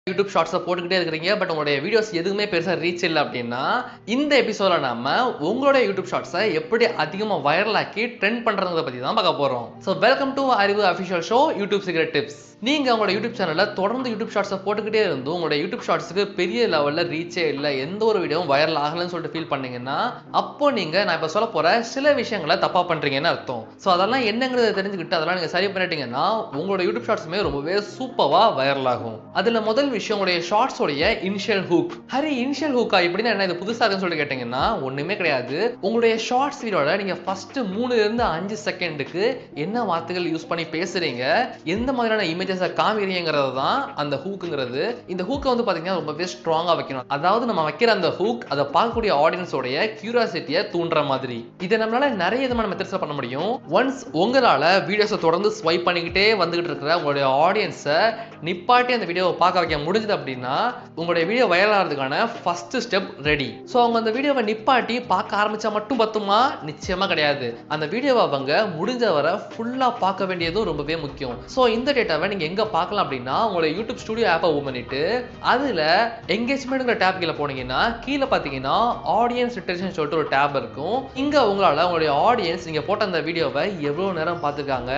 YouTube ஷார்ட்ஸை போட்டுக்கிட்டே இருக்கிறீங்க but உங்களுடைய வீடியோஸ் எதுவுமே பெருசாக ரீச் இல்லை அப்படின்னா இந்த எபிசோட நாம உங்களுடைய யூடியூப் ஷார்ட்ஸை எப்படி அதிகமாக வைரல் ஆக்கி ட்ரெண்ட் பண்றதை பத்தி தான் பார்க்க போறோம். ஸோ வெல்கம் டு அறிவு official show YouTube secret tips. நீங்க உங்களோட யூடியூப் சேனல்ல தொடர்ந்து யூடியூப் ஷார்ட்ஸை போட்டுக்கிட்டே இருந்தும் உங்களுடைய யூடியூப் ஷார்ட்ஸுக்கு பெரிய லெவல்ல ரீச்சே இல்லை, எந்த ஒரு வீடியோவும் வைரல் ஆகலன்னு சொல்லிட்டு ஃபீல் பண்ணீங்கன்னா அப்போ நீங்க நான் இப்போ சொல்ல போற சில விஷயங்களை தப்பா பண்றீங்கன்னு அர்த்தம். ஸோ அதெல்லாம் என்னங்கிறத தெரிஞ்சுக்கிட்டு அதெல்லாம் நீங்க சரி பண்ணிட்டீங்கன்னா உங்களோட யூடியூப் ஷார்ட்ஸுமே ரொம்பவே சூப்பரா வைரல் ஆகும். அதுல முதல் விஷயம் உங்களுடைய ஷார்ட்ஸ் உடைய இனிஷியல் ஹூக். ஹரி இனிஷியல் ஹூக்கா இப்படின்னா என்ன, இது புதுசா இருக்குன்னு சொல்லி கேட்டீங்கன்னா ஒண்ணுமே கிடையாது. உங்களுடைய ஷார்ட்ஸ் வீடியோல நீங்க ஃபர்ஸ்ட் 3 இருந்து 5 செகண்டுக்கு என்ன வார்த்தைகள் யூஸ் பண்ணி பேசுறீங்க, எந்த மாதிரியான இமேஜஸை காமிக்கிறீங்கிறது தான் அந்த ஹூக்குங்கிறது. இந்த ஹூக்கை வந்து பாத்தீங்கன்னா ரொம்பவே ஸ்ட்ராங்கா வைக்கணும். அதாவது நம்ம வைக்கிற அந்த ஹூக் அதை பார்க்கக்கூடிய ஆடியன்ஸோடைய கியூரியாசிட்டியை தூண்டுற மாதிரி. இதை நம்மளால நிறைய விதமான மெத்தட்ஸ்ல பண்ண முடியும். ஒன்ஸ் உங்களால வீடியோஸை தொடர்ந்து ஸ்வைப் பண்ணிக்கிட்டே வந்துகிட்டு இருக்கிற உங்களுடைய ஆடியன்ஸை நிப்பாட்டி அந்த வீடியோவை பார்க்க வைக்க முடிஞ்சது அப்படின்னா உங்களுடைய வீடியோ வைரல் ஆகிறதுக்கான ஃபர்ஸ்ட் ஸ்டெப் ரெடி. ஸோ அவங்க அந்த வீடியோவை நிப்பாட்டி பார்க்க ஆரம்பிச்சா மட்டும் பத்துமா? நிச்சயமா கிடையாது. அந்த வீடியோவை அவங்க முடிஞ்ச வரை ஃபுல்லா பார்க்க வேண்டியதும் ரொம்பவே முக்கியம். ஸோ இந்த டேட்டாவை நீங்க எங்க பார்க்கலாம் அப்படின்னா உங்களுடைய யூடியூப் ஸ்டுடியோ ஆப்பை ஓபன் பண்ணிட்டு அதுல என்கேஜ்மெண்ட்ங்கிற டேப் கீழே போனீங்கன்னா கீழே பார்த்தீங்கன்னா ஆடியன்ஸ் ரிட்டன்ஷன் சொல்லிட்டு ஒரு டேப் இருக்கும். இங்க உங்களால உங்களுடைய ஆடியன்ஸ் நீங்க போட்ட அந்த வீடியோவை எவ்வளவு நேரம் பார்த்துருக்காங்க,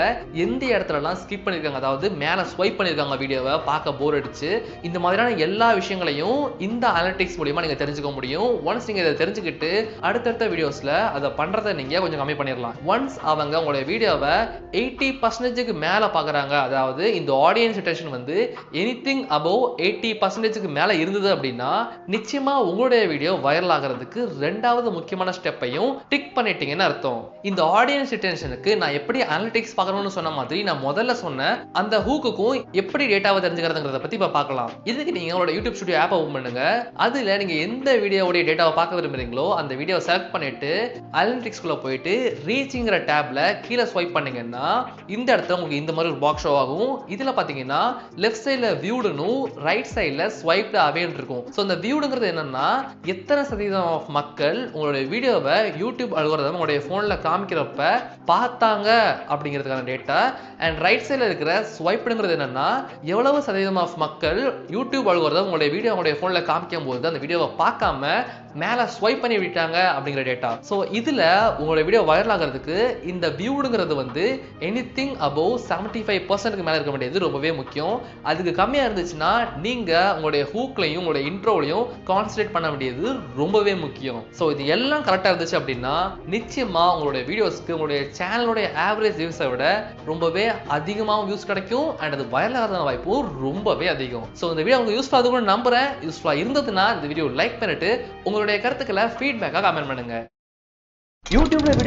எந்த இடத்துலலாம் ஸ்கிப் பண்ணிருக்காங்க, அதாவது மேல ஸ்வைப் பண்ணிருக்காங்க வீடியோவை பார்க்க போர் அடிச்சு, இந்த மாதிரியான எல்லா விஷயங்களையும் இந்த அனலிட்டிக்ஸ் மூலமா நீங்க தெரிஞ்சுக்க முடியும். ஒன்ஸ் நீங்க இதை தெரிஞ்சுக்கிட்டு அடுத்தடுத்த வீடியோஸ்ல அதை பண்றதை நீங்க கொஞ்சம் கம்மி பண்ணிடலாம். ஒன்ஸ் அவங்க உங்களுடைய வீடியோவை 80% மேல பாக்குறாங்க, அதாவது இந்த ஆடியன்ஸ் ரிட்டன்ஷன் வந்து எனிதிங் அபவ் 80% மேல இருந்தது அப்படின்னா நிச்சயமா உங்களுடைய வீடியோ வைரல் ஆகிறதுக்கு ரெண்டாவது முக்கியமான ஸ்டெப்பையும் டிக் பண்ணிட்டீங்கன்னு அர்த்தம். இந்த ஆடியன்ஸ் ரிட்டன்ஷனுக்கு நான் எப்படி அனலிட்டிக்ஸ் பார்க்கணும்னு சொன்ன மாதிரி நான் முதல்ல சொன்ன அந்த ஹூக்குக்கும் எப்படி டேட்டாவை தெரிஞ்சுக்கிறதுங்கிறத பத்தி இப்ப பார்க்கலாம். இதுக்கு நீங்க உங்களோட யூடியூப் ஸ்டுடியோ ஆப்பை ஓபன் பண்ணுங்க. அதுல நீங்க எந்த வீடியோவுடைய டேட்டாவை பார்க்க விரும்புறீங்களோ அந்த வீடியோவை செலக்ட் பண்ணிட்டு அனலிட்டிக்ஸ் குள்ள போயிட்டு ரீச்ங்கிற டேப்ல கீழே ஸ்வைப் பண்ணீங்கன்னா இந்த இடத்துல உங்களுக்கு இந்த மாதிரி ஒரு பாக்ஸ் ஷோ ஆகும். இதுல பாத்தீங்கன்னா லெஃப்ட் சைடுல வியூடுன்னு ரைட் சைடுல ஸ்வைப்டு அவேன்னு இருக்கும். ஸோ இந்த வியூடுங்கிறது என்னன்னா எத்தனை சதவீதம் ஆஃப் மக்கள் உங்களுடைய வீடியோவை யூடியூப் அல்கோரிதம் உங்களுடைய போன்ல காமிக்கிறப்ப பார்த்தாங்க அப்படிங்கிறதுக்கான டேட்டா. அண்ட் ரைட் சைடுல இருக்கிற ஸ்வைப்டுங்கிறது என்னன்னா எவ்வளவு சதவீதம் ஆஃப் மக்கள் யூடியூப் அல்கோரிதம் உங்களுடைய வீடியோ உங்களுடைய போன்ல காமிக்கும் போது அந்த வீடியோவை பார்க்காம மேல ஸ்வைப் பண்ணி விட்டாங்க அப்படிங்கிற டேட்டா. ஸோ இதுல உங்களுடைய வீடியோ வைரல் ஆகிறதுக்கு இந்த வியூடுங்கிறது வந்து எனிதிங் அபவ் 75% மேல இருக்க வேண்டியது ரொம்பவே முக்கியம். அதுக்கு கம்மியா இருந்துச்சுன்னா நீங்க உங்களுடைய ஹூக்லையும் உங்களுடைய இன்ட்ரோலையும் கான்சன்ட்ரேட் பண்ண வேண்டியது ரொம்பவே முக்கியம். ஸோ இது எல்லாம் கரெக்டா இருந்துச்சு அப்படின்னா நிச்சயமா உங்களுடைய வீடியோஸ்க்கு உங்களுடைய சேனலோட ஆவரேஜ் வியூஸை விட ரொம்பவே அதிகமாக வியூஸ் கிடைக்கும். அண்ட் அது வைரல் ஆகிறதான வாய்ப்பும் ரொம்பவே அதிகம். ஸோ இந்த வீடியோ உங்களுக்கு யூஸ்ஃபுல்லாக இருக்கும்னு நம்புறேன். யூஸ்ஃபுல்லாக இருந்ததுன்னா இந்த வீடியோ லைக் பண்ணிட்டு உங்களுடைய கருத்துக்களை ஃபீட்பேக்காக கமெண்ட் பண்ணுங்க. யூடியூப்ல வீடியோ